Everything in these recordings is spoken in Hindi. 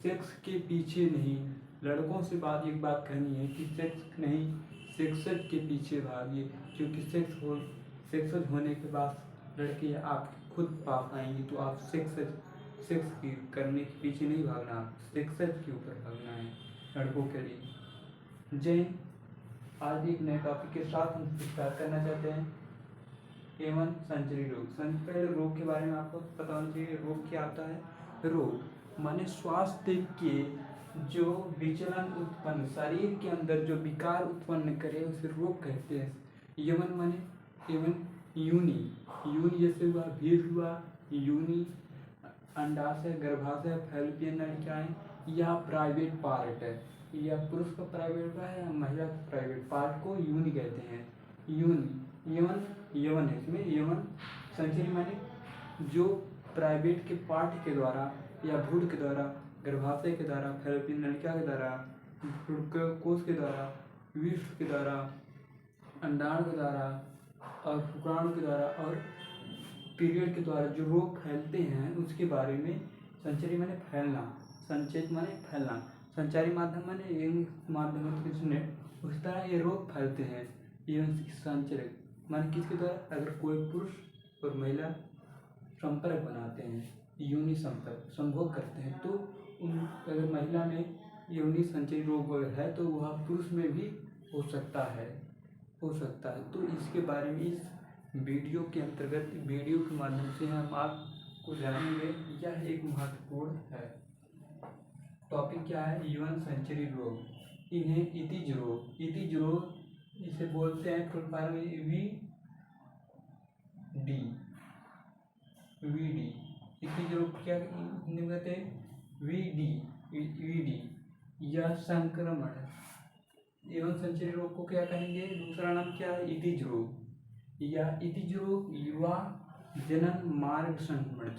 सेक्स के पीछे नहीं, लड़कों से एक बात कहनी है कि सेक्स नहीं, सेक्सज के पीछे भागिए, क्योंकि सेक्सज होने के बाद लड़के आप खुद पास आएंगे, तो आप सेक्स की करने के पीछे नहीं भागना, आप सेक्सज के ऊपर भागना है लड़कों के लिए। जय, आज एक नए टॉपिक के साथ हम स्टार्ट करना चाहते हैं। A1 संचरी रोग। पहले रोग के बारे में आपको पता होना चाहिए, रोग क्या आता है। रोग माने स्वास्थ्य के जो विचलन उत्पन्न, शरीर के अंदर जो विकार उत्पन्न करे उसे रोग कहते हैं। यवन माने एवन यूनि जैसे हुआ, भीड़ हुआ, यूनि अंडाशय, गर्भाशय, फैलोपियन नलिकाएं या प्राइवेट पार्ट है, या पुरुष का प्राइवेट पार्ट है या महिला का प्राइवेट पार्ट को यूनि कहते हैं। यूनि यवन है, इसमें यवन संचरी माने जो प्राइवेट के पार्ट के द्वारा या भ्रूण के द्वारा, गर्भाशय के द्वारा, फैलोपियन नलिका के द्वारा, कोष के द्वारा, विष्ठ के द्वारा, अंडाणु के द्वारा और शुक्राणु के द्वारा और पीरियड के द्वारा जो रोग फैलते हैं उसके बारे में संचारी माने फैलना, संचेत माने फैलना, संचारी माध्यम माने माध्यम उस तरह ये रोग फैलते हैं। ये संचरित माने किसके द्वारा, अगर कोई पुरुष और महिला संपर्क बनाते हैं, योनि संपर्क संभोग करते हैं, तो अगर महिला में योनि संचरी रोग है तो वह पुरुष में भी हो सकता है। तो इसके बारे में इस वीडियो के अंतर्गत, वीडियो के माध्यम से हम आपको जानेंगे। यह एक महत्वपूर्ण है। टॉपिक क्या है, यवन संचरी रोग। इन्हें इतिज रोग इसे बोलते हैं फुल फॉर्म वीडी। इतिज रोग क्या कहते हैं, वीडी या संक्रमण। एवं संचरी रोग को क्या कहेंगे, दूसरा नाम क्या है, इतिज रोग या इतिज रोग, युवा जनन मार्ग संक्रमण।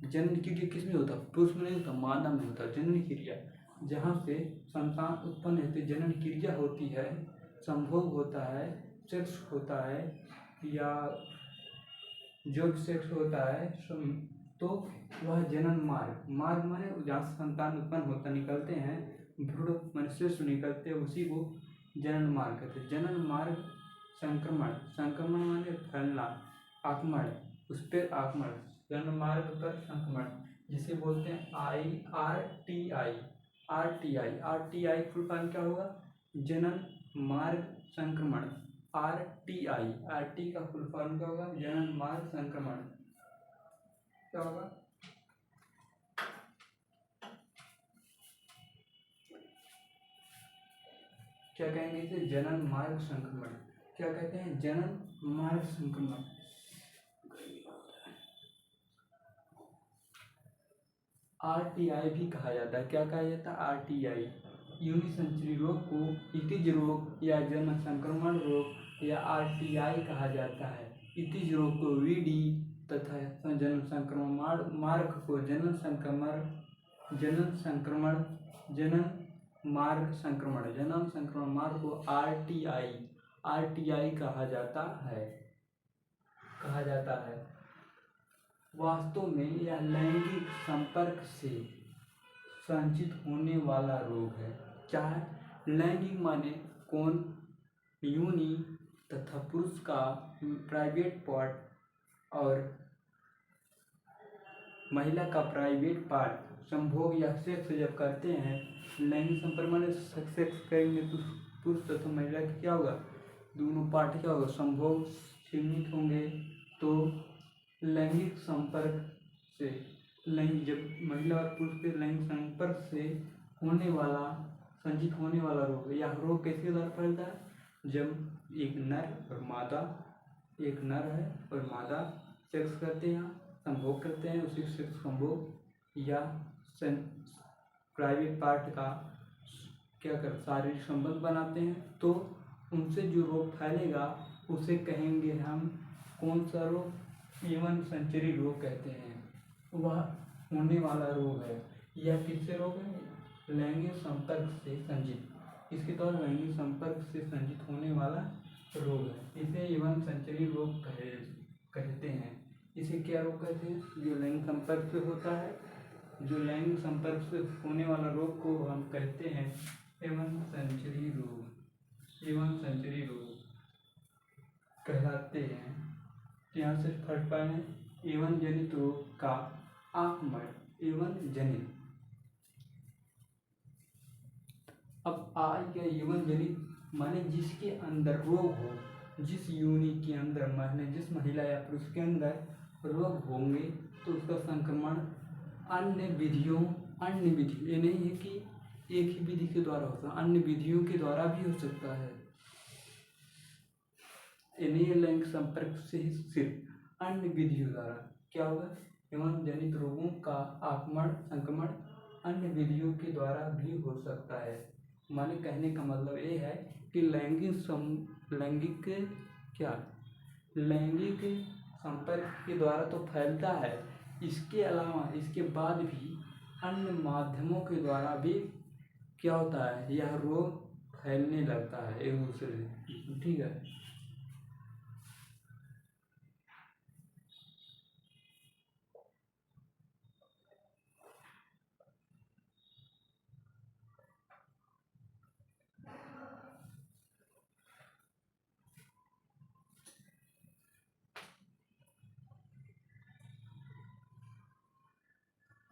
जनन क्रिया किसमें होता है, पुरुष में नहीं होता, मादा में होता है। जनन क्रिया जहाँ से संतान उत्पन्न होते, जनन क्रिया होती है, संभोग होता है, सेक्स होता है, या जो सेक्स होता है तो वह जनन मार्ग माने जहाँ से संतान उत्पन्न होता, निकलते हैं, भ्रूण मनुष्य से निकलते हैं, उसी को जनन मार्ग कहते हैं। जनन मार्ग संक्रमण माने फैलना, आक्रमण, उस पर आक्रमण, जनन मार्ग पर संक्रमण, जिसे बोलते हैं RTI फुल फॉर्म क्या होगा, जनन मार्ग संक्रमण। RT का फुल फॉर्म क्या होगा, जनन मार्ग संक्रमण। क्या होगा, क्या कहेंगे इसे, जनन मार्ग संक्रमण। क्या कहते हैं, जनन मार्ग संक्रमण। RTI भी कहा जाता है। क्या कहा जाता है, RTI। यूनि संचरी रोग को इतिज रोग या जनन संक्रमण रोग या RTI कहा जाता है। इतिज रोग को VD तथा जनन संक्रमण मार्ग को जनन मार्ग को RTI कहा जाता है। वास्तव में यह लैंगिक संपर्क से संचित होने वाला रोग है। क्या है, लैंगिक माने कौन, योनि तथा पुरुष का प्राइवेट पार्ट और महिला का प्राइवेट पार्ट संभोग या सेक्स जब करते हैं, लैंगिक संपर्क माने सेक्स करेंगे तो पुरुष तथा महिला का क्या होगा, दोनों पार्ट क्या होगा, संभोग सीमित होंगे। तो लैंगिक संपर्क से जब महिला और पुरुष के लैंगिक संपर्क से संचित होने वाला रोग, यह रोग कैसे द्वारा फैलता है, जब एक नर है और मादा सेक्स करते हैं, संभोग करते हैं, उसी सेक्स संभोग या प्राइवेट पार्ट का क्या कर शारीरिक संबंध बनाते हैं, तो उनसे जो रोग फैलेगा उसे कहेंगे हम कौन सा रोग, यवन संचरी रोग कहते हैं। वह होने वाला रोग है। यह किससे रोग है, लैंगिक संपर्क से संचित, इसके द्वारा लैंगिक संपर्क से संचित होने वाला रोग है। इसे यवन संचरी रोग कहते हैं। इसे क्या रोग कहते हैं, जो लैंगिक संपर्क से होता है जो लैंगिक संपर्क से होने वाला रोग को हम कहते हैं एवन सेंचुरी रोग। एवन सेंचुरी रोग कहलाते हैं। यहाँ से फर्स्ट पॉइंट है एवन जनित रोग का आंकमण। एवन जनित, अब आ गया एवन जनित माने जिसके अंदर रोग हो, जिस योनि के अंदर माने जिस महिला या पुरुष के अंदर रोग होंगे तो उसका संक्रमण अन्य विधियों ये नहीं है कि एक ही विधि के द्वारा होता है, अन्य विधियों के द्वारा भी हो सकता है। ये नहीं है लैंगिक संपर्क से ही सिर्फ, अन्य विधियों द्वारा क्या होगा, एवं जनित रोगों का आक्रमण संक्रमण अन्य विधियों के द्वारा भी हो सकता है। माने कहने का मतलब ये है कि लैंगिक संपर्क के द्वारा तो फैलता है, इसके अलावा इसके बाद भी अन्य माध्यमों के द्वारा भी क्या होता है, यह रोग फैलने लगता है एक दूसरे से। ठीक है,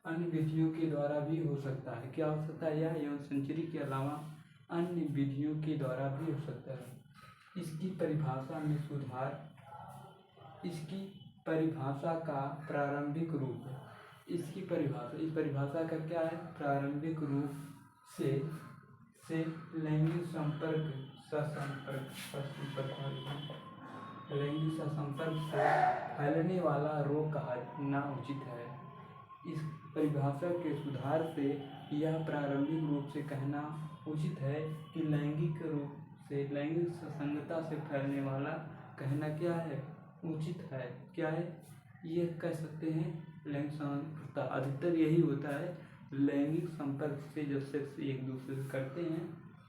अन्य विधियों के द्वारा भी हो सकता है। क्या हो सकता है, यह एवं सेंचुरी के अलावा अन्य विधियों के द्वारा भी हो सकता है। इसकी परिभाषा में सुधार, इसकी परिभाषा का प्रारंभिक रूप, इसकी परिभाषा, इस परिभाषा का क्या है, प्रारंभिक रूप से लैंगिक संपर्क लैंगिक संपर्क से फैलने वाला रोग कहना उचित है। इस परिभाषा के सुधार से यह प्रारंभिक रूप से कहना उचित है कि लैंगिक रूप से लैंगिक संगता से फैलने वाला कहना क्या है, उचित है। क्या है, ये कह सकते हैं लैंगिक संगता अधिकतर यही होता है, लैंगिक संपर्क से जब सेक्स एक दूसरे से करते हैं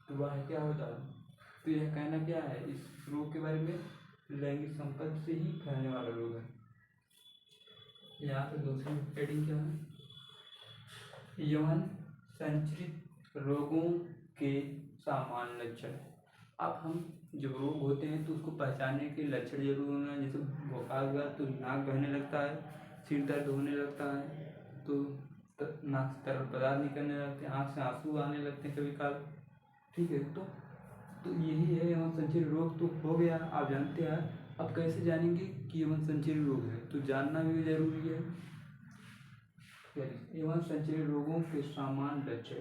तो वह क्या होता है। तो यह कहना क्या है इस रोग के बारे में, लैंगिक संपर्क से ही फैलने वाला रोग है। यहाँ पे दूसरी हेडिंग क्या है, यौन संचरित रोगों के सामान्य लक्षण। अब हम जब रोग होते हैं तो उसको पहचानने के लक्षण जरूर होना, जैसे बुखार हुआ तो नाक बहने लगता है, सिर दर्द होने लगता है, तो नाक से तरल पदार्थ निकलने लगते हैं, आँख से आंसू आने लगते हैं कभी काल। ठीक है, तो यही है यौन संचरित रोग तो हो गया, आप जानते हैं। अब कैसे जानेंगे कि यौन संचरित रोग है, तो जानना भी जरूरी है। यौन संचरित रोगों के सामान्य लक्षण।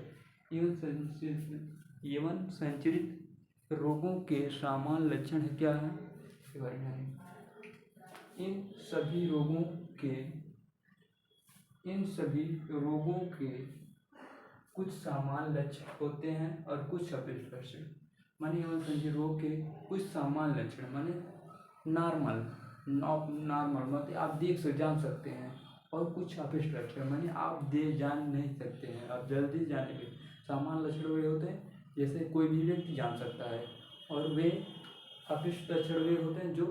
यौन संचरित रोगों के सामान्य लक्षण है क्या है, इन सभी रोगों के कुछ सामान्य लक्षण होते हैं और कुछ अपेक्षित लक्षण। माने यौन संचरित रोग के कुछ सामान्य लक्षण माने नॉर्मल मतलब आप देख से जान सकते हैं, और कुछ अपेक्षित लक्षण माने आप जान नहीं सकते हैं, आप जल्दी जानेंगे। सामान्य लक्षण वे होते हैं जैसे कोई भी व्यक्ति जान सकता है, और वे अपेक्षित लक्षण वे होते हैं जो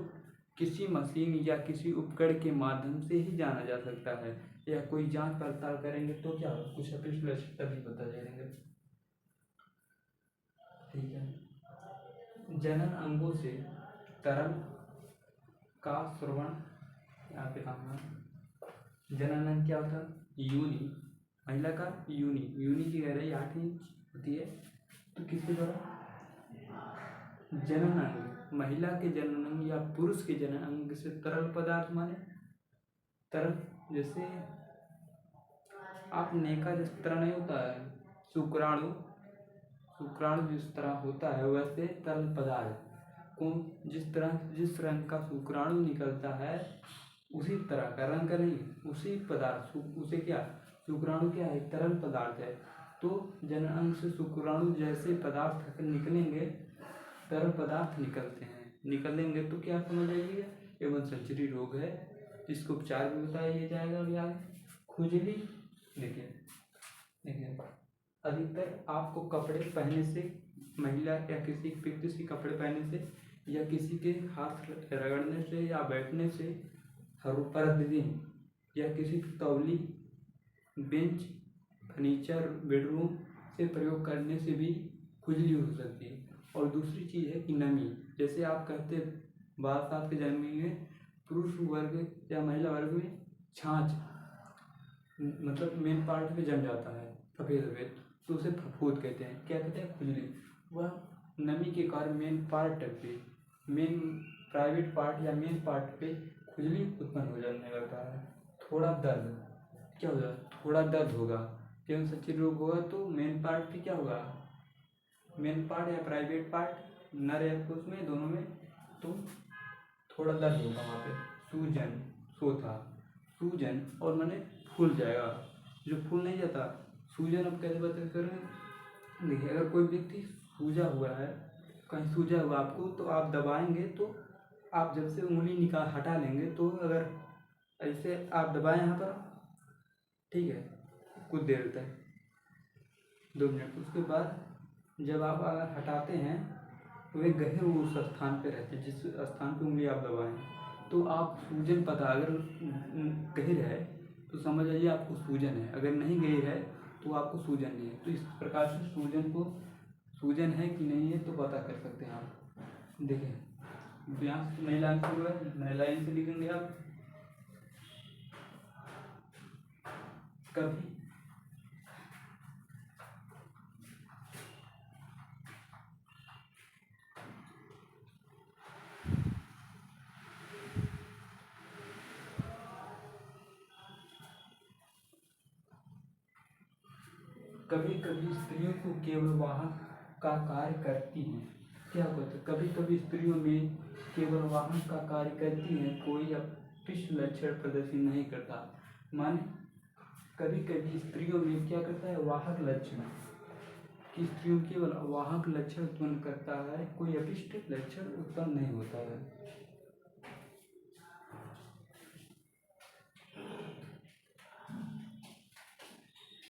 किसी मशीन या किसी उपकरण के माध्यम से ही जाना जा सकता है, या कोई जांच पड़ताल करेंगे तो क्या कुछ अपेक्षित लक्षण तभी बता जाएंगे। ठीक है, जनन अंगों से तरल का श्रवण, यहाँ पे काम है। जनन अंग क्या होता है, योनि, महिला का योनि की गहराई 8 इंच होती है। तो किसके द्वारा, जनन अंग, महिला के जनन अंग या पुरुष के जनन अंग से तरल पदार्थ माने तरल, जैसे आप नेका जिस तरह नहीं होता है, शुक्राणु जिस तरह होता है वैसे तरल पदार्थ को जिस रंग का शुक्राणु निकलता है उसी तरह का रंग का नहीं, उसी पदार्थ उसे क्या, शुक्राणु क्या है, तरल पदार्थ है। तो जनन अंग से शुक्राणु जैसे पदार्थ निकलेंगे, तरल पदार्थ निकलेंगे तो क्या समझ आइएगा, एवं संचरित रोग है। इसको उपचार भी बताया जाएगा अभी आगे। खुजली, देखिए अधिकतर आपको कपड़े पहनने से, महिला या किसी व्यक्ति से कपड़े पहनने से या किसी के हाथ रगड़ने से या बैठने से, प्रतिदिन या किसी तौली, बेंच फर्नीचर बेडरूम से प्रयोग करने से भी खुजली हो सकती है। और दूसरी चीज़ है कि नमी, जैसे आप कहते बरसात के जन्मी में पुरुष वर्ग या महिला वर्ग में छाछ मतलब मेन पार्ट पे जम जाता है सफ़ेद सफ़ेद, तो उसे फफूंद कहते हैं। क्या कहते हैं? खुजली। वह नमी के कारण मेन पार्ट पे, मेन प्राइवेट पार्ट या मेन पार्ट पे खुजली उत्पन्न हो जाने लगता है। थोड़ा दर्द, क्या होगा? थोड़ा दर्द होगा। जब सच्ची रोग होगा तो मेन पार्ट पे क्या होगा? मेन पार्ट या प्राइवेट पार्ट, नर या पुरुष में, दोनों में, तो थोड़ा दर्द होगा वहाँ पे। सूजन, सोथा, सूजन और माने फूल जाएगा, जो फूल नहीं जाता सूजन। अब कैसे बता करें? देखिए, अगर कोई व्यक्ति सूजा हुआ है, कहीं सूजा हुआ आपको, तो आप दबाएंगे तो आप जब से उंगली निकाल हटा लेंगे, तो अगर ऐसे आप दबाएं यहाँ पर, ठीक है, कुछ देर तक 2 मिनट, उसके बाद जब आप अगर हटाते हैं तो वे गहरे उस स्थान पे रहते हैं जिस स्थान पे उंगली आप दबाएं, तो आप सूजन पता, अगर गहर है तो समझ आइए आपको सूजन है, अगर नहीं गहर है तो आपको सूजन नहीं है। तो इस प्रकार से सूजन है कि नहीं है तो पता कर सकते हैं आप। देखिए, यहाँ से नई लाइन शुरू है, नई लाइन से लिखेंगे आप। कभी कभी कभी स्त्रियों को केवल वाहक का कार्य करती हैं। क्या होता है? कभी कभी स्त्रियों में केवल वाहक का कार्य करती हैं, कोई अपिष्ट लक्षण प्रदर्शित नहीं करता। माने कभी कभी स्त्रियों में क्या करता है? वाहक लक्षण, कि स्त्रियों केवल वाहक लक्षण उत्पन्न करता है, कोई अपिष्ट लक्षण उत्पन्न नहीं होता है।